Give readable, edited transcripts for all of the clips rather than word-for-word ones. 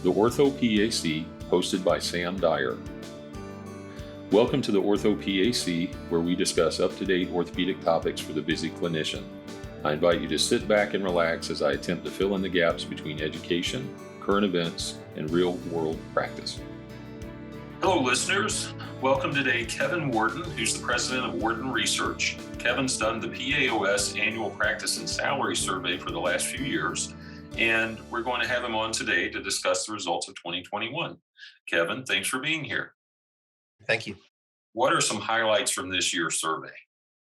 the orthoPAC, hosted by Sam Dyer. Welcome to the orthoPAC, where we discuss up-to-date orthopedic topics for the busy clinician. I invite you to sit back and relax as I attempt to fill in the gaps between education, current events, and real-world practice. Hello, listeners. Welcome today, Kevin Whorton, who's the president of Whorton Research. Kevin's done the PAOS annual practice and salary survey for the last few years, and we're going to have him on today to discuss the results of 2021. Kevin, thanks for being here. Thank you. What are some highlights from this year's survey?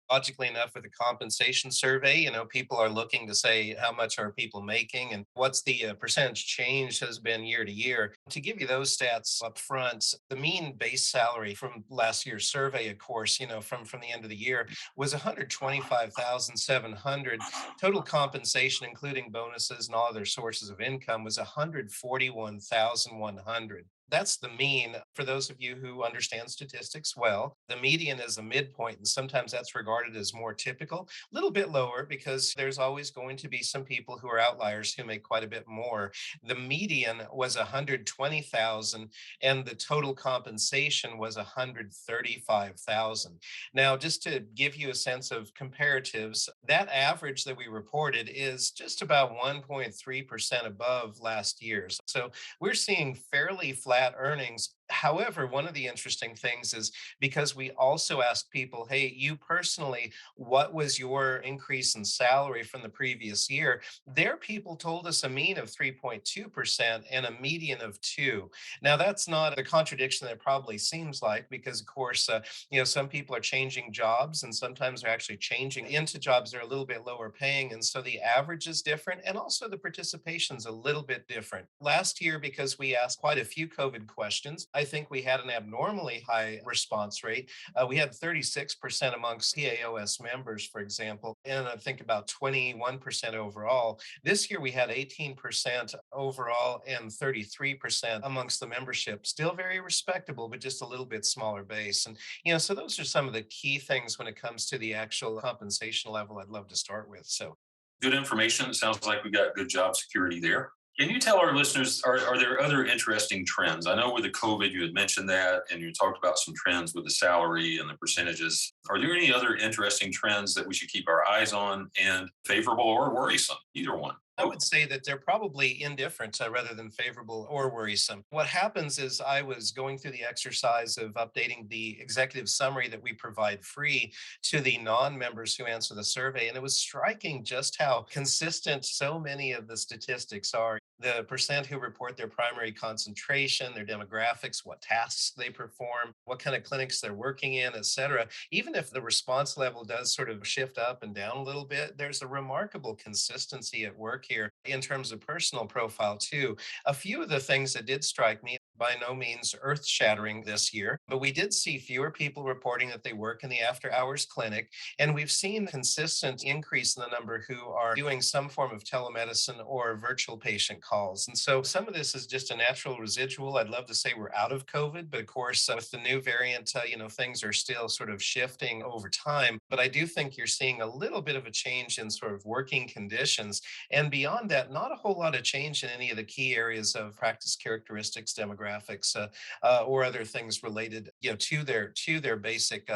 Logically enough, with the compensation survey, people are looking to say how much are people making and what's the percentage change has been year to year. To give you those stats up front, the mean base salary from last year's survey, of course, from the end of the year was 125,700. Total compensation, including bonuses and all other sources of income, was 141,100. That's the mean. For those of you who understand statistics well, the median is a midpoint, and sometimes that's regarded as more typical. A little bit lower because there's always going to be some people who are outliers who make quite a bit more. The median was 120,000, and the total compensation was 135,000. Now, just to give you a sense of comparatives, that average that we reported is just about 1.3% above last year's. So we're seeing fairly flat earnings. However, one of the interesting things is because we also ask people, hey, you personally, what was your increase in salary from the previous year? Their people told us a mean of 3.2% and a median of 2. Now, that's not the contradiction that it probably seems like, because, of course, some people are changing jobs and sometimes they're actually changing into jobs that are a little bit lower paying. And so the average is different. And also the participation's a little bit different. Last year, because we asked quite a few COVID questions, I think we had an abnormally high response rate. We had 36% amongst PAOS members, for example, and I think about 21% overall. This year we had 18% overall and 33% amongst the membership. Still very respectable, but just a little bit smaller base. And, so those are some of the key things when it comes to the actual compensation level I'd love to start with. So good information. It sounds like we got good job security there. Can you tell our listeners, are there other interesting trends? I know with the COVID, you had mentioned that, and you talked about some trends with the salary and the percentages. Are there any other interesting trends that we should keep our eyes on, and favorable or worrisome? Either one. I would say that they're probably indifferent rather than favorable or worrisome. What happens is I was going through the exercise of updating the executive summary that we provide free to the non-members who answer the survey, and it was striking just how consistent so many of the statistics are. The percent who report their primary concentration, their demographics, what tasks they perform, what kind of clinics they're working in, et cetera. Even if the response level does sort of shift up and down a little bit, there's a remarkable consistency at work here in terms of personal profile too. A few of the things that did strike me, by no means earth-shattering this year, but we did see fewer people reporting that they work in the after-hours clinic, and we've seen consistent increase in the number who are doing some form of telemedicine or virtual patient calls. And so some of this is just a natural residual. I'd love to say we're out of COVID, but of course, with the new variant, things are still sort of shifting over time. But I do think you're seeing a little bit of a change in sort of working conditions. And beyond that, not a whole lot of change in any of the key areas of practice characteristics, demographics, or other things related, to their basic,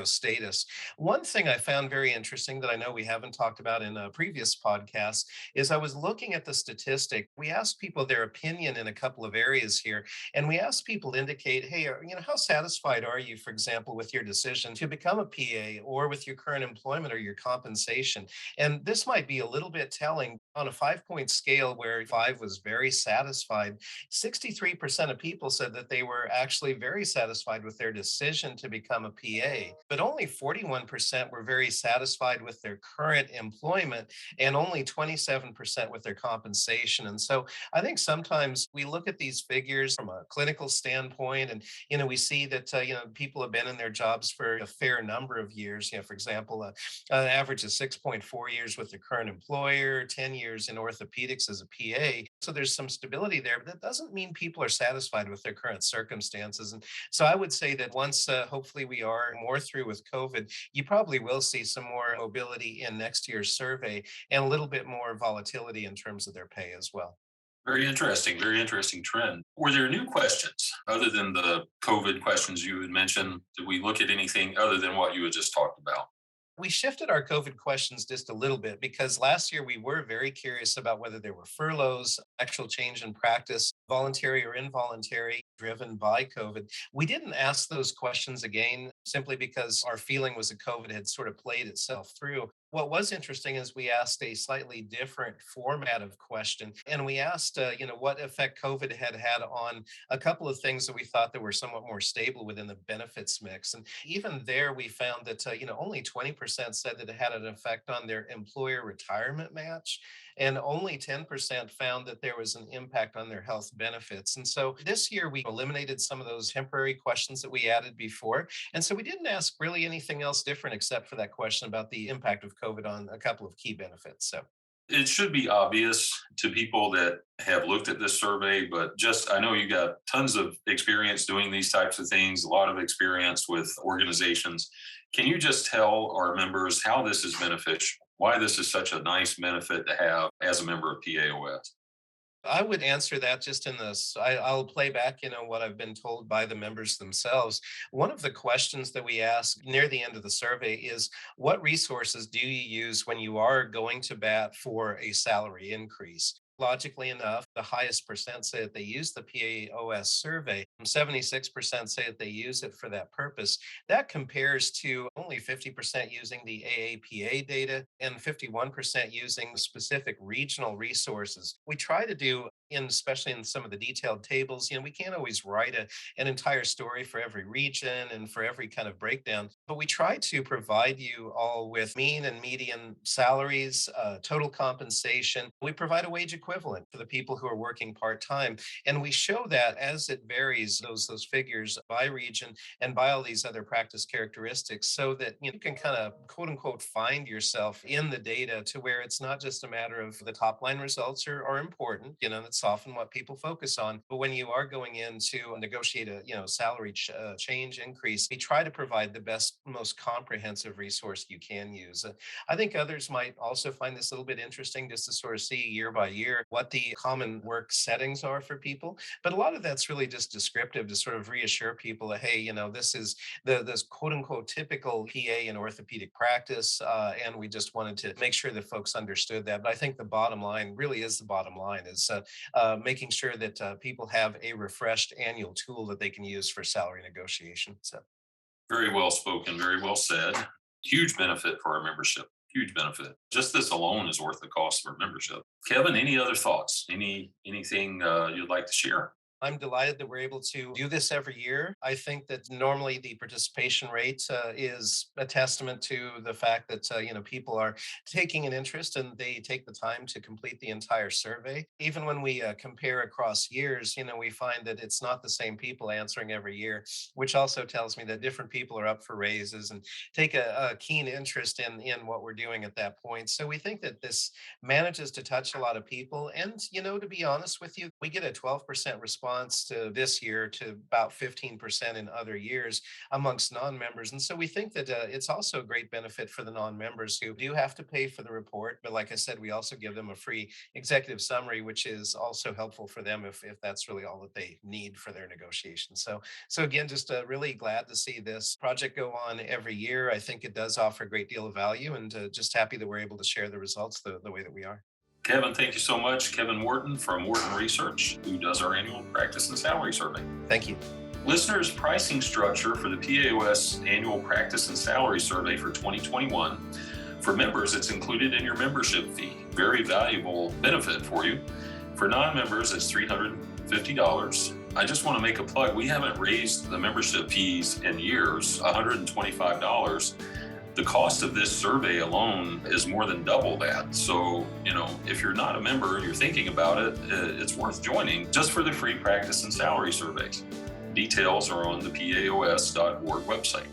status. One thing I found very interesting that I know we haven't talked about in a previous podcast is I was looking at the statistic. We asked people their opinion in a couple of areas here, and we asked people to indicate, hey, how satisfied are you, for example, with your decision to become a PA or with your current employment or your compensation? And this might be a little bit telling. On a 5-point scale where 5 was very satisfied, 63% of people said that they were actually very satisfied with their decision to become a PA, but only 41% were very satisfied with their current employment and only 27% with their compensation. And so I think sometimes we look at these figures from a clinical standpoint and, we see that, people have been in their jobs for a fair number of years. For example, an average of 6.4 years with the current employer, 10 years in orthopedics as a PA. So there's some stability there, but that doesn't mean people are satisfied with their current circumstances. And so I would say that once hopefully we are more through with COVID, you probably will see some more mobility in next year's survey and a little bit more volatility in terms of their pay as well. Very interesting trend. Were there new questions other than the COVID questions you had mentioned? Did we look at anything other than what you had just talked about? We shifted our COVID questions just a little bit because last year we were very curious about whether there were furloughs, actual change in practice, voluntary or involuntary, driven by COVID. We didn't ask those questions again simply because our feeling was that COVID had sort of played itself through. What was interesting is we asked a slightly different format of question, and we asked, what effect COVID had had on a couple of things that we thought that were somewhat more stable within the benefits mix. And even there, we found that only 20% said that it had an effect on their employer retirement match, and only 10% found that there was an impact on their health benefits. And so this year, we eliminated some of those temporary questions that we added before. And so we didn't ask really anything else different except for that question about the impact of COVID on a couple of key benefits. So It should be obvious to people that have looked at this survey, but just I know you got tons of experience doing these types of things, a lot of experience with organizations. Can you just tell our members how this is beneficial? Why this is such a nice benefit to have as a member of PAOS? I would answer that just in this. I'll play back, what I've been told by the members themselves. One of the questions that we ask near the end of the survey is, what resources do you use when you are going to bat for a salary increase? Logically enough, the highest percent say that they use the PAOS survey. 76% say that they use it for that purpose. That compares to only 50% using the AAPA data and 51% using specific regional resources. We try to do especially in some of the detailed tables, we can't always write an entire story for every region and for every kind of breakdown, but we try to provide you all with mean and median salaries, total compensation. We provide a wage equivalent for the people who are working part-time. And we show that as it varies, those figures by region and by all these other practice characteristics, so that you can kind of quote unquote find yourself in the data to where it's not just a matter of the top line results are important. That's often what people focus on. But when you are going in to negotiate a salary change increase, we try to provide the best, most comprehensive resource you can use. I think others might also find this a little bit interesting just to sort of see year by year what the common work settings are for people. But a lot of that's really just descriptive to sort of reassure people that, hey, this is this quote unquote typical PA in orthopedic practice. And we just wanted to make sure that folks understood that. But I think the bottom line really is the bottom line is making sure that people have a refreshed annual tool that they can use for salary negotiation. So Very well spoken, very well said. Huge benefit for our membership. Huge benefit. Just this alone is worth the cost of our membership. Kevin, any other thoughts? Anything you'd like to share? I'm delighted that we're able to do this every year. I think that normally the participation rate is a testament to the fact that people are taking an interest and they take the time to complete the entire survey. Even when we compare across years, we find that it's not the same people answering every year, which also tells me that different people are up for raises and take a keen interest in what we're doing at that point. So we think that this manages to touch a lot of people. And to be honest with you, we get a 12% response to this year to about 15% in other years amongst non-members. And so we think that it's also a great benefit for the non-members who do have to pay for the report. But like I said, we also give them a free executive summary, which is also helpful for them if that's really all that they need for their negotiations. So again, just really glad to see this project go on every year. I think it does offer a great deal of value, and just happy that we're able to share the results the way that we are. Kevin, thank you so much. Kevin Whorton from Whorton Research, who does our annual practice and salary survey. Thank you. Listeners, pricing structure for the PAOS annual practice and salary survey for 2021. For members, it's included in your membership fee. Very valuable benefit for you. For non-members, it's $350. I just want to make a plug. We haven't raised the membership fees in years, $125. The cost of this survey alone is more than double that. So, if you're not a member, you're thinking about it, it's worth joining just for the free practice and salary surveys. Details are on the PAOS.org website.